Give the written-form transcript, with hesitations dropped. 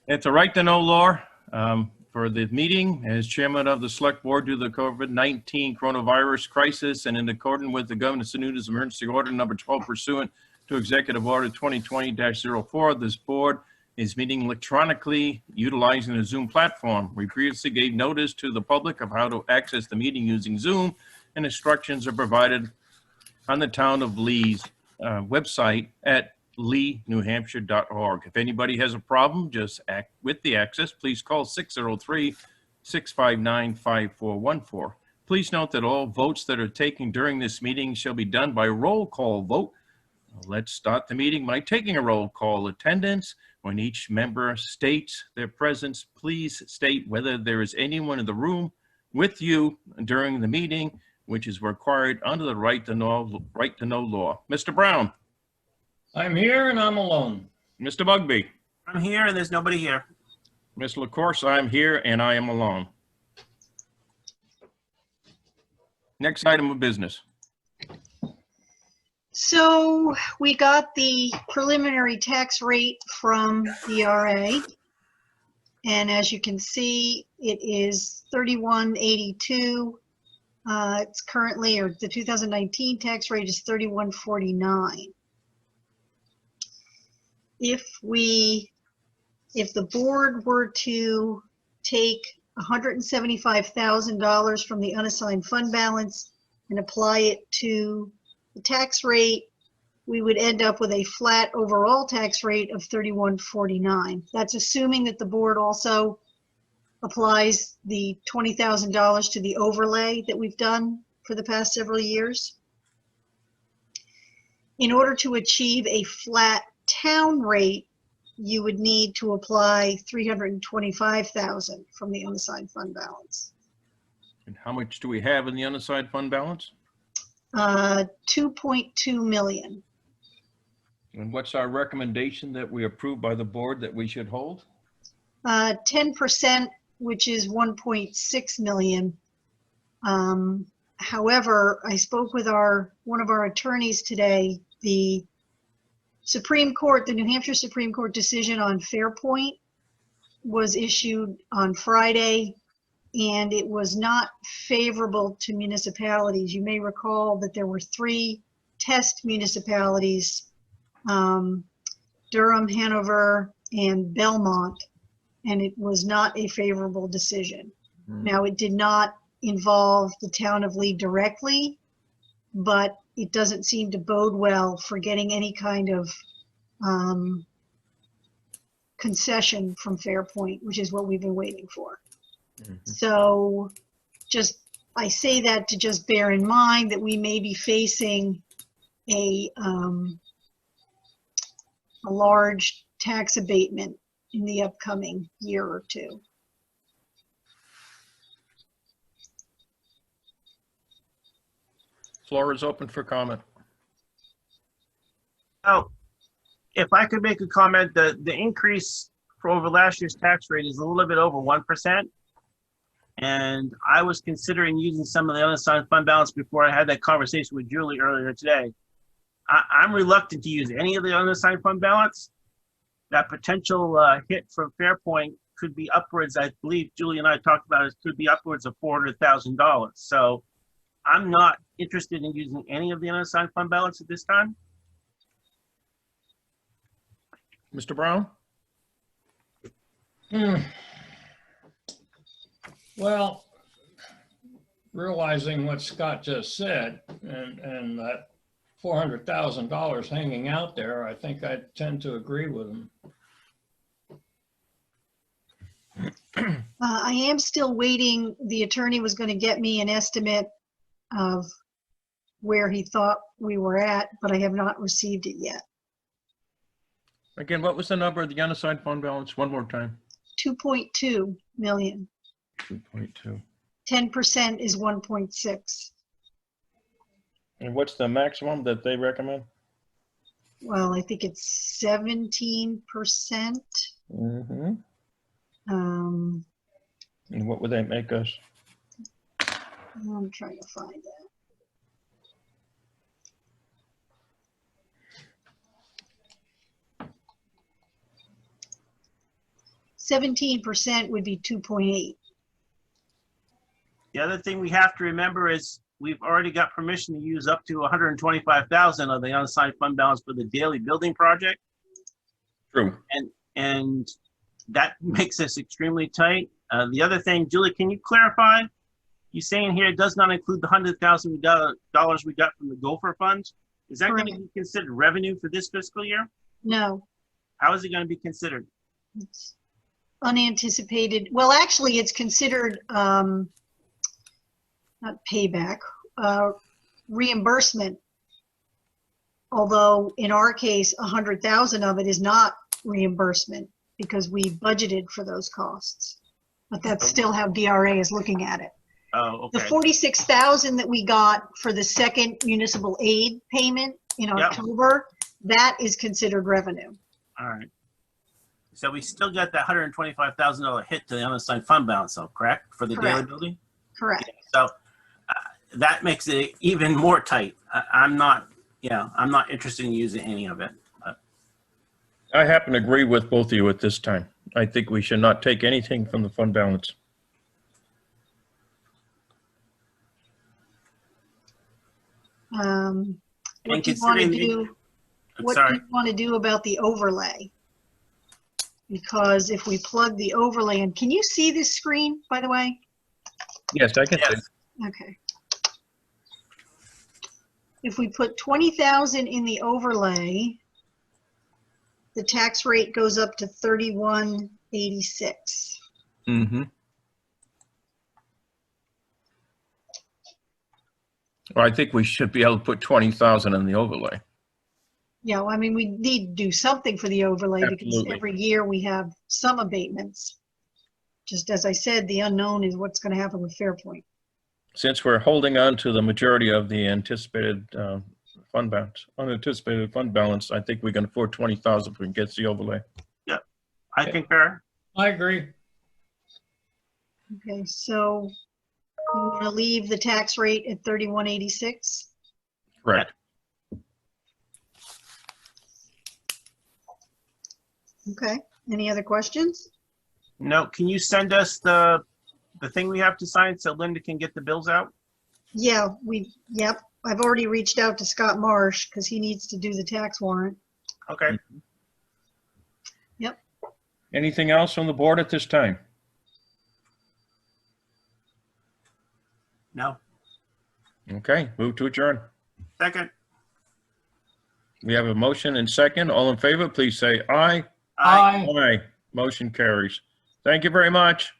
It's a right to know law for the meeting as chairman of the select board due to the COVID-19 coronavirus crisis and in accordance with the Governor Sununu's emergency order number 12 pursuant to executive order 2020-04. This board is meeting electronically utilizing the Zoom platform. We previously gave notice to the public of how to access the meeting using Zoom, and instructions are provided on the town of Lee's website at lee.newhampshire.org. If anybody has a problem, just act with the access, please call 603-659-5414. Please note that all votes that are taken during this meeting shall be done by roll call vote. Let's start the meeting by taking a roll call. Attendance. When each member states their presence, please state whether there is anyone in the room with you during the meeting, which is required under the right to know law. Mr. Brown. I'm here and I'm alone. Mr. Bugby. I'm here and there's nobody here. Ms. LaCourse, I'm here and I am alone. Next item of business. So we got the preliminary tax rate from the RA. And as you can see, it is 3182. It's currently, or the 2019 tax rate is 3149. If the board were to take $175,000 from the unassigned fund balance and apply it to the tax rate, we would end up with a flat overall tax rate of 3149. That's assuming that the board also applies the $20,000 to the overlay that we've done for the past several years. In order to achieve a flat town rate, you would need to apply $325,000 from the unassigned fund balance. And how much do we have in the unassigned fund balance? 2.2 million. And what's our recommendation that we approve by the board that we should hold? 10%, which is 1.6 million. However, I spoke with one of our attorneys today. The Supreme Court, the New Hampshire Supreme Court decision on Fairpoint was issued on Friday, and it was not favorable to municipalities. You may recall that there were 3 test municipalities, Durham, Hanover, and Belmont, and it was not a favorable decision. Now, it did not involve the town of Lee directly, but it doesn't seem to bode well for getting any kind of concession from Fairpoint, which is what we've been waiting for. So I say that to just bear in mind that we may be facing a large tax abatement in the upcoming year or two. Floor is open for comment. Oh, if I could make a comment, the increase for over last year's tax rate is a little bit over 1%. And I was considering using some of the unassigned fund balance before I had that conversation with Julie earlier today. I'm reluctant to use any of the unassigned fund balance. That potential hit from Fairpoint could be upwards, I believe Julie and I talked about it, could be upwards of $400,000. So I'm not interested in using any of the unassigned fund balance at this time. Mr. Brown? Well, realizing what Scott just said and that $400,000 hanging out there, I think I tend to agree with him. I am still waiting. The attorney was going to get me an estimate of where he thought we were at, but I have not received it yet. Again, what was the number of the unassigned fund balance? One more time. 2.2 million. 2.2. 10% is 1.6. And what's the maximum that they recommend? Well, I think it's 17%. Mm-hmm. And what would they make us? I'm trying to find that. 17% would be 2.8. The other thing we have to remember is we've already got permission to use up to 125,000 of the unassigned fund balance for the daily building project. True. And that makes us extremely tight. The other thing, Julie, can you clarify? You saying here it does not include the $100,000 we got from the Gopher funds. Is that going to Correct. be considered revenue for this fiscal year? No, How is it going to be considered? it's unanticipated. Well, actually, it's considered, not payback, reimbursement. Although in our case, 100,000 of it is not reimbursement because we budgeted for those costs. But that's still how DRA is looking at it. Oh, The okay. 46,000 that we got for the second municipal aid payment in Yep. October, that is considered revenue. All right. So we still got that $125,000 hit to the unassigned fund balance, though, correct? For the daily Correct. building? Correct. So that makes it even more tight. I'm not interested in using any of it. I happen to agree with both of you at this time. I think we should not take anything from the fund balance. What And do you want to considering the- do? What do Sorry. you want to do about the overlay? Because if we plug the overlay in, can you see this screen, by the way? Yes, I can see. Yes. Okay. If we put 20,000 in the overlay, the tax rate goes up to 3186. Mm-hmm. Well, I think we should be able to put 20,000 in the overlay. Yeah, well, I mean, we need to do something for the overlay because Absolutely. every year we have some abatements. Just as I said, the unknown is what's going to happen with Fairpoint. Since we're holding on to the majority of the anticipated fund balance, unanticipated fund balance, I think we can afford 20,000 if we can get the overlay. I concur. I agree. Okay, so you want to leave the tax rate at 3186? Correct. Okay, any other questions? No, can you send us the thing we have to sign so Linda can get the bills out? Yeah, yep. I've already reached out to Scott Marsh because he needs to do the tax warrant. Okay. Anything else on the board at this time? No. Okay, move to adjourn. Second. We have a motion and second. All in favor, please say aye. Aye. Aye. Motion carries. Thank you very much.